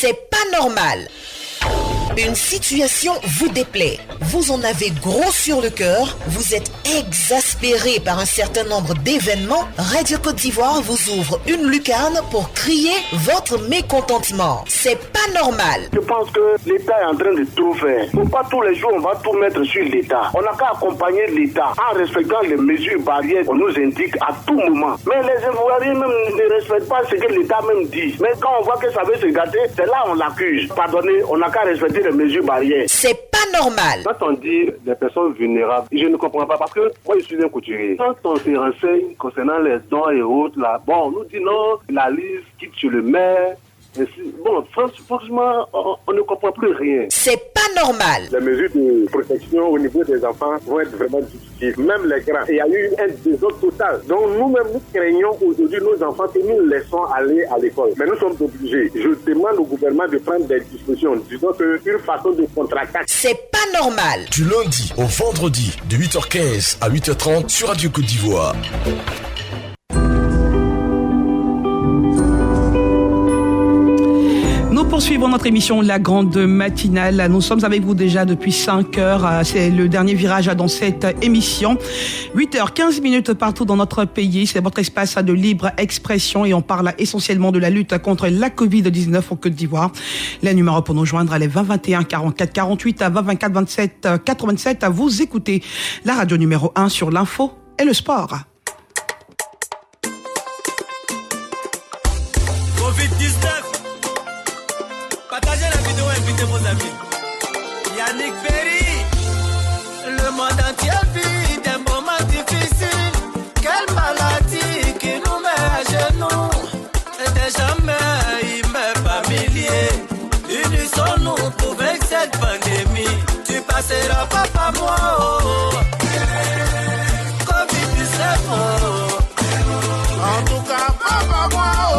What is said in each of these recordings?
C'est pas normal. Une situation vous déplaît, vous en avez gros sur le cœur, vous êtes exaspéré par un certain nombre d'événements, Radio Côte d'Ivoire vous ouvre une lucarne pour crier votre mécontentement. C'est pas normal. Je pense que l'État est en train de tout faire. Faut pas tous les jours on va tout mettre sur l'État. On n'a qu'à accompagner l'État en respectant les mesures barrières qu'on nous indique à tout moment. Mais les Ivoiriens même ne respectent pas ce que l'État même dit. Mais quand on voit que ça veut se gâter, c'est là on l'accuse. Pardonnez, on n'a qu'à respecter les mesures barrières. C'est pas normal. Quand on dit des personnes vulnérables, je ne comprends pas parce que moi je suis un couturier. Quand on se renseigne concernant les dons et autres, là, bon, on nous dit non, la liste quitte sur le maire. Bon, franchement, on ne comprend plus rien. C'est pas normal. Les mesures de protection au niveau des enfants vont être vraiment difficiles. Même les grands. Il y a eu un désordre total. Donc nous-mêmes, nous craignons aujourd'hui nos enfants que nous laissons aller à l'école. Mais nous sommes obligés. Je demande au gouvernement de prendre des dispositions. Disons qu'une façon de contre-attaque. C'est pas normal. Du lundi au vendredi, de 8h15 à 8h30 sur Radio Côte d'Ivoire. Nous poursuivons notre émission La Grande Matinale. Nous sommes avec vous déjà depuis 5 heures. C'est le dernier virage dans cette émission. 8h15 partout dans notre pays. C'est votre espace de libre expression et on parle essentiellement de la lutte contre la Covid-19 au Côte d'Ivoire. Les numéros pour nous joindre, les 20 21 44 48 à 20 24 27 87. À vous écouter la radio numéro 1 sur l'info et le sport. Covid-19. Partagez la vidéo, invitez vos amis. Yannick Berry, le monde entier vit des moments difficiles. Quelle maladie qui nous met à genoux. Et jamais il meurt par milliers. Unissons-nous pour vaincre cette pandémie. Tu passeras pas par moi, oh. Covid-19, oh. En tout cas, pas par moi, oh.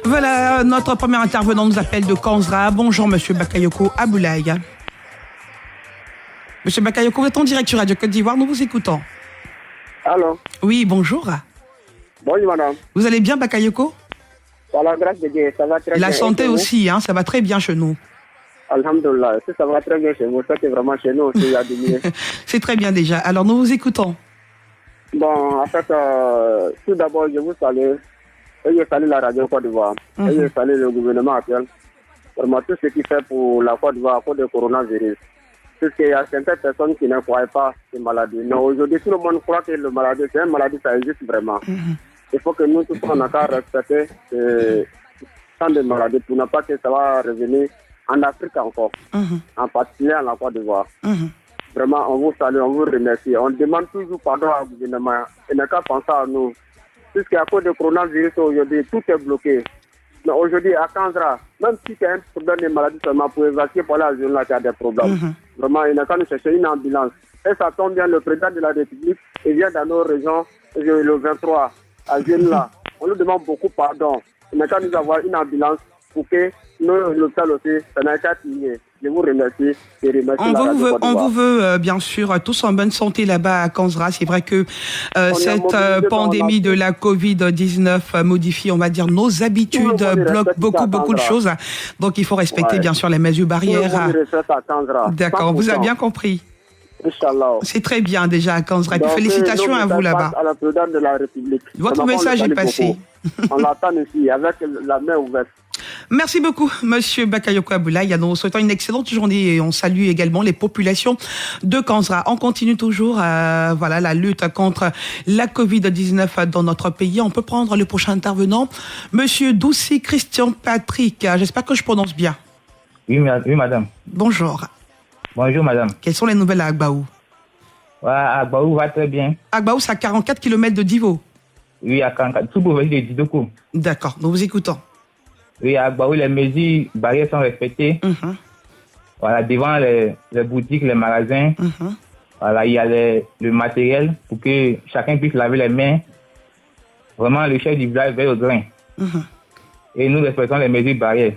Voilà, notre premier intervenant nous appelle de Kanzra. Bonjour, monsieur Bakayoko Aboulaye. Monsieur Bakayoko, vous êtes en direct sur Radio Côte d'Ivoire, nous vous écoutons. Allô? Oui, bonjour. Bonjour, madame. Vous allez bien, Bakayoko? Voilà, grâce à Dieu, ça va très bien. La santé aussi, hein, ça va très bien chez nous. Alhamdulillah, ça va très bien chez vous. Ça, c'est vraiment chez nous aussi, il y a du mieux. C'est très bien déjà. Alors, nous vous écoutons. Bon, en fait, tout d'abord, je vous salue. Et je salue la radio Côte d'Ivoire. Et je salue le gouvernement actuel. Vraiment, tout ce qu'il fait pour la Côte d'Ivoire à cause du coronavirus. Parce qu'il y a certaines personnes qui ne croient pas ces maladies. Mais aujourd'hui, tout le monde croit que la maladie, c'est une maladie, ça existe vraiment. Il faut que nous tous, on a qu'à respecter tant de maladies pour ne pas que ça va revenir en Afrique encore. En particulier en la Côte d'Ivoire. Vraiment, on vous salue, on vous remercie. On demande toujours pardon au gouvernement. Il n'a qu'à penser à nous. Puisqu'à cause du coronavirus, aujourd'hui, tout est bloqué. Mais aujourd'hui, à Kanzra, même si tu as un problème de maladie seulement pour évacuer pour la zone là, tu as des problèmes. Vraiment, il n'a qu'à nous chercher une ambulance. Et ça tombe bien, le président de la République, il vient dans nos régions, le 23, à Zine-là. On nous demande beaucoup pardon. Il n'a qu'à nous avoir une ambulance pour que nous, l'hôpital aussi, ça n'a qu'à signer. Je vous remercie et remercie on vous veut bien sûr tous en bonne santé là-bas à Kanzra. C'est vrai que cette pandémie de la Covid-19 modifie, on va dire, nos habitudes, bloque beaucoup de choses. Donc il faut respecter bien sûr les mesures barrières. D'accord, vous avez bien compris. Inch'Allah. C'est très bien déjà à Kanzra. Donc, félicitations à vous là-bas. À la présidente de la République. Votre message est passé. On l'attend ici avec la main ouverte. Merci beaucoup, monsieur Bakayoko Aboulaye. Nous souhaitons une excellente journée et on salue également les populations de Kanzra. On continue toujours la lutte contre la Covid-19 dans notre pays. On peut prendre le prochain intervenant, monsieur Doucy Christian Patrick. J'espère que je prononce bien. Oui, madame. Bonjour. Bonjour, madame. Quelles sont les nouvelles à Agbaou? Agbaou va très bien. Agbaou, c'est à 44 km de Divo. Oui, à 44. Tout pour venir de Didoko. D'accord, nous vous écoutons. Oui, à Agbaou, les mesures barrières sont respectées. Voilà, devant les boutiques, les magasins, voilà, il y a le matériel pour que chacun puisse laver les mains. Vraiment, le chef du village veille au grain. Et nous respectons les mesures barrières.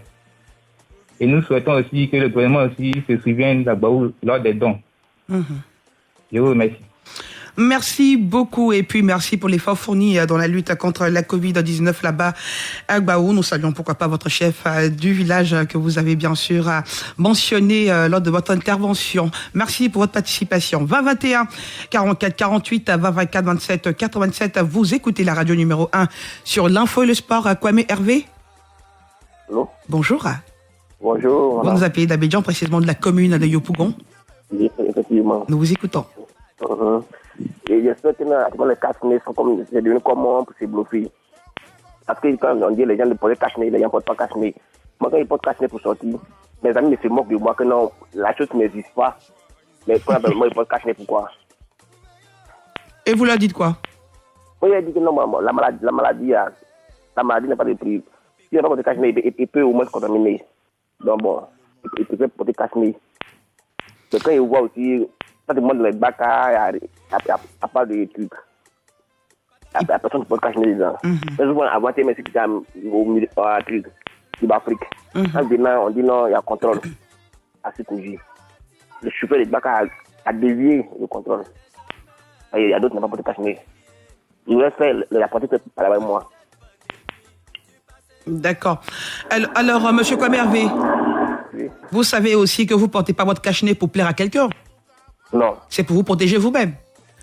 Et nous souhaitons aussi que le gouvernement aussi se souvienne d'Agbaou lors des dons. Je vous remercie. Merci beaucoup et puis merci pour l'effort fourni dans la lutte contre la Covid-19 là-bas à Gbaou. Nous saluons pourquoi pas votre chef du village que vous avez bien sûr mentionné lors de votre intervention. Merci pour votre participation. 20 21 44 48 20 24 27 87. Vous écoutez la radio numéro 1 sur l'info et le sport. Kwame Hervé. Allô? Bonjour. Bonjour. Vous nous appelez d'Abidjan, précisément de la commune de Yopougon. Oui, effectivement. Nous vous écoutons. Et j'espère que les cache-nez sont comme, c'est devenu comment pour se bluffer. Parce que quand on dit les gens ne portent cache-nez, les gens ne portent pas cache-nez. Moi, quand ils portent cache-nez pour sortir, mes amis se moquent de moi que non, la chose n'existe pas. Mais moi, ils portent cache-nez, pourquoi? Et vous leur dites quoi? Moi, il dit que non, la maladie n'est pas de prix. Si on a porté cache-nez, il peut au moins se contaminer. Donc bon, il peut porter cache-nez. Mais quand ils voient aussi, ça demande les bacs à part de trucs. La personne qui peut cacher les gens. Souvent, avant, mais c'est qu'il y a au milieu de truc, de l'Afrique. On dit non, il y a contrôle à ce que j'ai. Le chauffeur des bacs a dévié le contrôle. Il y a d'autres qui n'ont pas pu cacher. Il reste faire la partie que parler avec moi. D'accord. Alors, monsieur Kwame Hervé, oui. Vous savez aussi que vous ne portez pas votre cache-nez pour plaire à quelqu'un. Non. C'est pour vous protéger vous-même.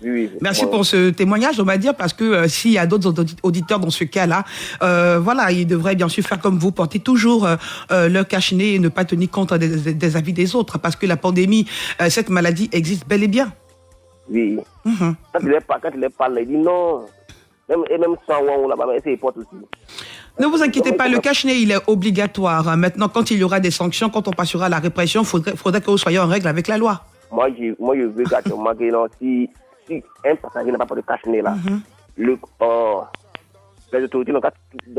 Oui. Merci pour ce témoignage, on va dire, parce que s'il y a d'autres auditeurs dans ce cas-là, voilà, ils devraient bien sûr faire comme vous, porter toujours leur cache-nez et ne pas tenir compte des avis des autres, parce que la pandémie, cette maladie existe bel et bien. Oui. Quand il les parle, il dit non. Même sans on là-bas, il porte aussi. Ne vous inquiétez pas, le cache-nez, il est obligatoire. Maintenant, quand il y aura des sanctions, quand on passera à la répression, faudrait que vous soyez en règle avec la loi. Moi, je veux actuellement que non, si un passager n'a pas de cache-nez là, les autorités dans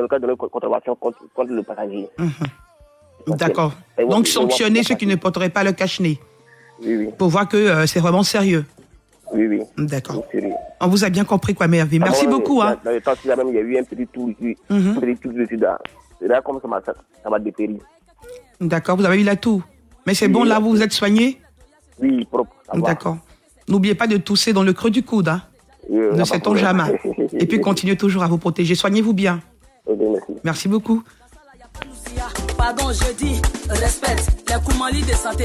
le cadre de la contravention contre le passager. D'accord. Donc sanctionner ceux qui ne porteraient pas le cache-nez. Oui. Pour voir que c'est vraiment sérieux. Oui. D'accord. On vous a bien compris, quoi, Hervé. Merci beaucoup. Dans le temps, il y a eu un petit tour ici. Un petit tour dessus. Là, comme ça m'a dépéri. D'accord, vous avez eu la toux. Mais c'est bon, là, vous vous êtes soigné? Oui, propre. D'accord. N'oubliez pas de tousser dans le creux du coude. Hein. Ne sait-on jamais. Et puis continuez toujours à vous protéger. Soignez-vous bien. Merci beaucoup. Pardon, je dis, respecte les Koumali de santé.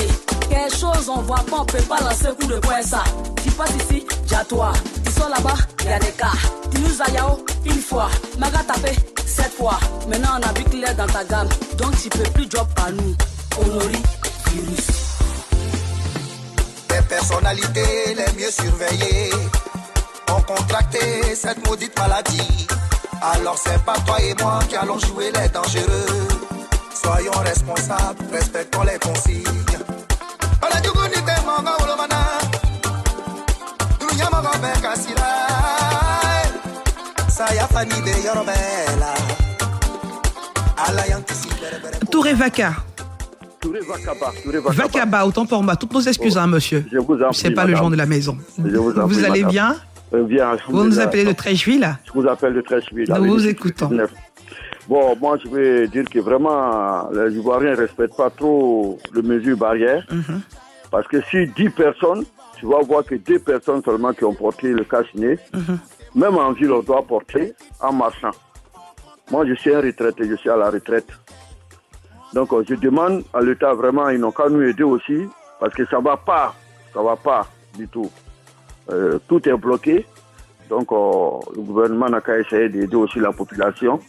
Quelque chose on voit pas, on peut pas lancer coup de poing ça. Tu passes ici, j'ai toi. Tu sors là-bas, il y a des cas. Tu nous as yao une fois, Maga tapé 7 fois. Maintenant on a vu clair dans ta gamme, donc tu peux plus drop par nous. Honori, virus. Les personnalités les mieux surveillées ont contracté cette maudite maladie. Alors c'est pas toi et moi qui allons jouer les dangereux. Soyons responsables, respectons les consignes. Touré Vaka. Vakaba, autant pour moi. Toutes nos excuses, monsieur. Je vous en prie, c'est pas le genre de la maison. Vous allez bien? Bien. Vous nous appelez de Trècheville? Je vous appelle de Trècheville. Nous vous écoutons. Bon, moi, je vais dire que vraiment, les Ivoiriens ne respectent pas trop les mesures barrières. Parce que si 10 personnes, tu vas voir que 2 personnes seulement qui ont porté le cache-nez, même en ville, on doit porter en marchant. Moi, je suis un retraité, je suis à la retraite. Donc, je demande à l'État, vraiment, ils n'ont qu'à nous aider aussi, parce que ça va pas du tout. Tout est bloqué. Donc, le gouvernement n'a qu'à essayer d'aider aussi la population.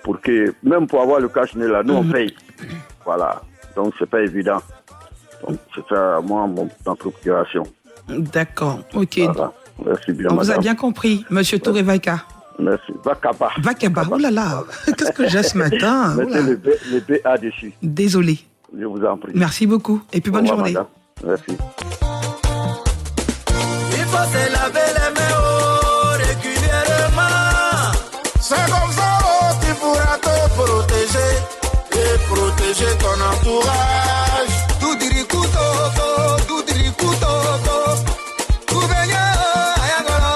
Pour que, même pour avoir le cache-nez là, nous on paye. Voilà. Donc c'est pas évident. Donc c'est ça, moi, ma procuration. D'accord, ok. Voilà. Merci bien. On vous a bien compris, monsieur Touré Vaka. Merci. Vakaba. Vakaba, oh là là, qu'est-ce que j'ai ce matin? Mettez le BA dessus. Désolé. Je vous en prie. Merci beaucoup et puis bonne journée. Madame. Merci. Il faut se laver les mains régulièrement. C'est comme ça. Pourra te protéger et protéger ton entourage. Tout diri kuto, tout diri kuto, tout venir ayagolo,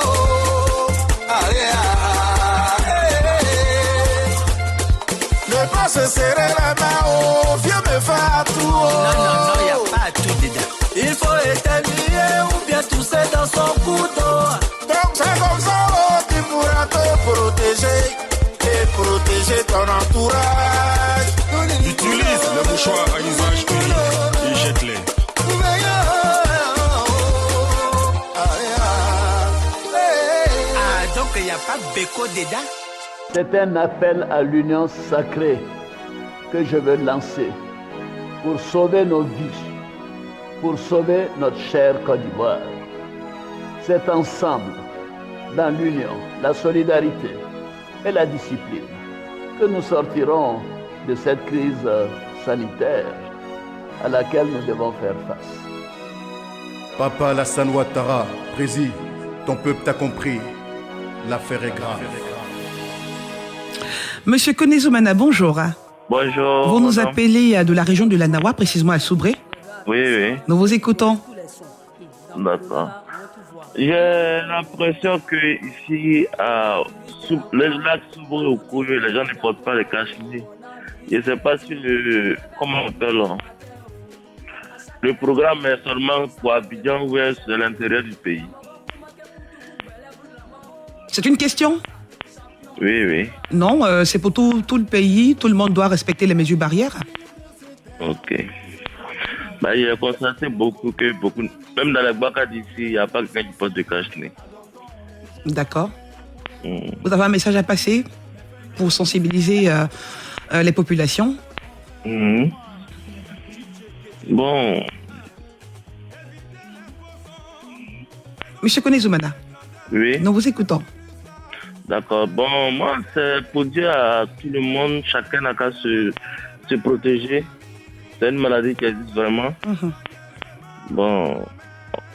pas se serrer les mains, oh, viens me faire tout. Oh. Non, y a pas tout dedans. Il faut éternuer ou bien tousser dans son couteau. Donc c'est comme ça, oh, tu pourras te protéger et protéger ton entourage. Utilise le mouchoir à usage unique et jette-les. Ah, donc il n'y a pas de béco dedans? C'est un appel à l'union sacrée que je veux lancer pour sauver nos vies, pour sauver notre chère Côte d'Ivoire. C'est ensemble, dans l'union, la solidarité et la discipline, que nous sortirons de cette crise sanitaire à laquelle nous devons faire face. Papa Alassane Ouattara, président, ton peuple t'a compris, l'affaire est grave. Monsieur Koné Zoumana, bonjour. Bonjour. Vous nous appelez de la région de la Nawa, précisément à Soubré. Oui. Nous vous écoutons. D'accord. J'ai l'impression que ici, le lac Soubré au Kouyo, les gens ne portent pas les cache-nez. Je ne sais pas si comment on appelle. Le programme est seulement pour Abidjan ou est à l'intérieur du pays. C'est une question? Oui. Non, c'est pour tout le pays. Tout le monde doit respecter les mesures barrières. Ok. J'ai constaté beaucoup, même dans les Baka d'ici, il n'y a pas quelqu'un qui porte de cache-nez. D'accord. Vous avez un message à passer pour sensibiliser les populations? Bon. Monsieur Koné Zoumana. Oui. Nous vous écoutons. D'accord. Bon, moi, c'est pour dire à tout le monde, chacun n'a qu'à se protéger. C'est une maladie qui existe vraiment. Bon,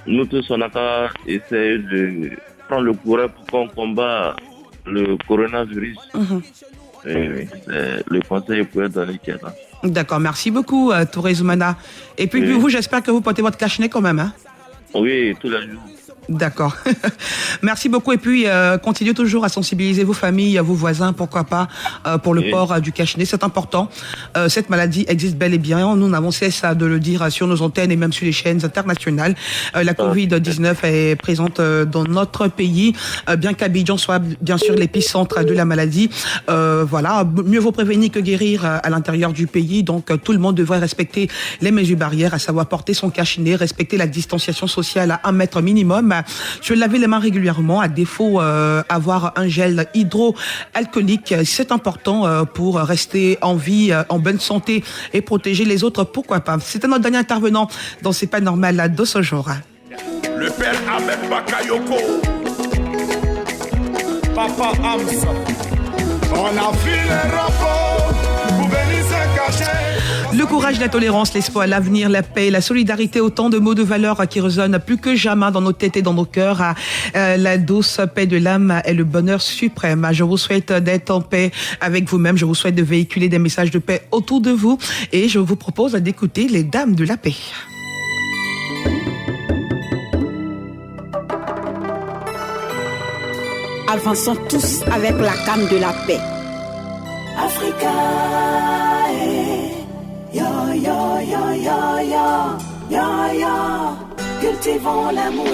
nous tous, on n'a qu'à essayer de prendre le courage pour qu'on combat le coronavirus. Oui, c'est le conseil pour être donné qui est là. D'accord, merci beaucoup, Touré Zoumana. Et puis, vous, j'espère que vous portez votre cache-nez quand même. Hein? Oui, tous les jours. D'accord. Merci beaucoup. Et puis, continuez toujours à sensibiliser vos familles, vos voisins, pourquoi pas, pour le port du cache-nez. C'est important. Cette maladie existe bel et bien. Nous n'avons cesse de le dire sur nos antennes et même sur les chaînes internationales. La Covid-19 est présente dans notre pays, bien qu'Abidjan soit bien sûr l'épicentre de la maladie. Voilà, mieux vaut prévenir que guérir à l'intérieur du pays. Donc, tout le monde devrait respecter les mesures barrières, à savoir porter son cache-nez, respecter la distanciation sociale à 1 mètre minimum. Se laver les mains régulièrement, à défaut avoir un gel hydroalcoolique, c'est important pour rester en vie, en bonne santé et protéger les autres, pourquoi pas. C'était notre dernier intervenant dans C'est pas normal de ce jour. Le père Ahmed Bakayoko, Papa Hamza, on a fait les rapports pour venir se cacher. Le courage, la tolérance, l'espoir, l'avenir, la paix, la solidarité, autant de mots de valeur qui résonnent plus que jamais dans nos têtes et dans nos cœurs. La douce paix de l'âme est le bonheur suprême. Je vous souhaite d'être en paix avec vous-même. Je vous souhaite de véhiculer des messages de paix autour de vous. Et je vous propose d'écouter les Dames de la paix. Avançons tous avec la canne de la paix. Africa. Yo, yo, yo, yo, yo, yo, yo, cultivons l'amour.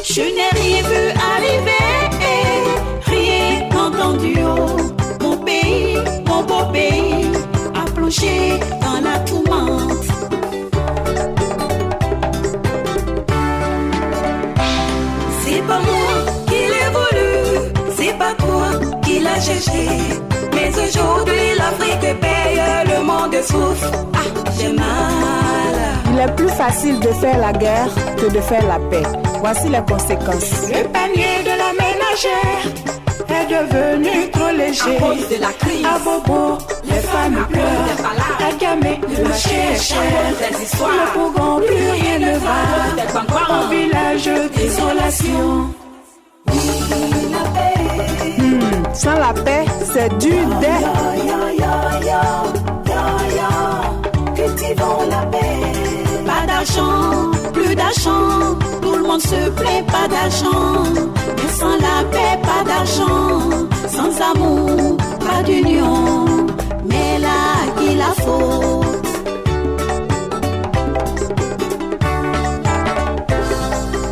Je n'ai rien vu arriver, rien entendu. Mon pays, mon beau pays, a plongé dans la tourmente. C'est pas moi qui l'ai voulu, c'est pas toi qui l'as cherché. Mais aujourd'hui l'Afrique paye, le monde souffre, j'ai mal. Il est plus facile de faire la guerre que de faire la paix. Voici les conséquences. Le panier de la ménagère est devenu trop léger. À cause de la crise, à Bobo, les femmes pleurent. À Gamé, le marché est cher. Le Bougon, plus rien ne va. Au village, désolation. Oui, la paix. Sans la paix, c'est du dé. Cultivons la paix. Pas d'argent, plus d'argent. Tout le monde se plaît, pas d'argent. Mais sans la paix, pas d'argent. Sans amour, pas d'union.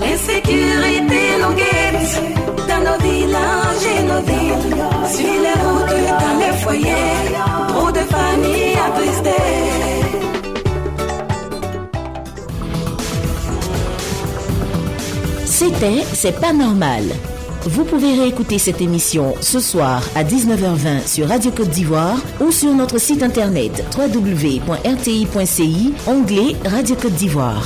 L'insécurité nous guette dans nos villages et nos villes, sur les routes, dans les foyers, trop de familles attristées. C'était C'est pas normal. Vous pouvez réécouter cette émission ce soir à 19h20 sur Radio Côte d'Ivoire ou sur notre site internet www.rti.ci, onglet Radio Côte d'Ivoire.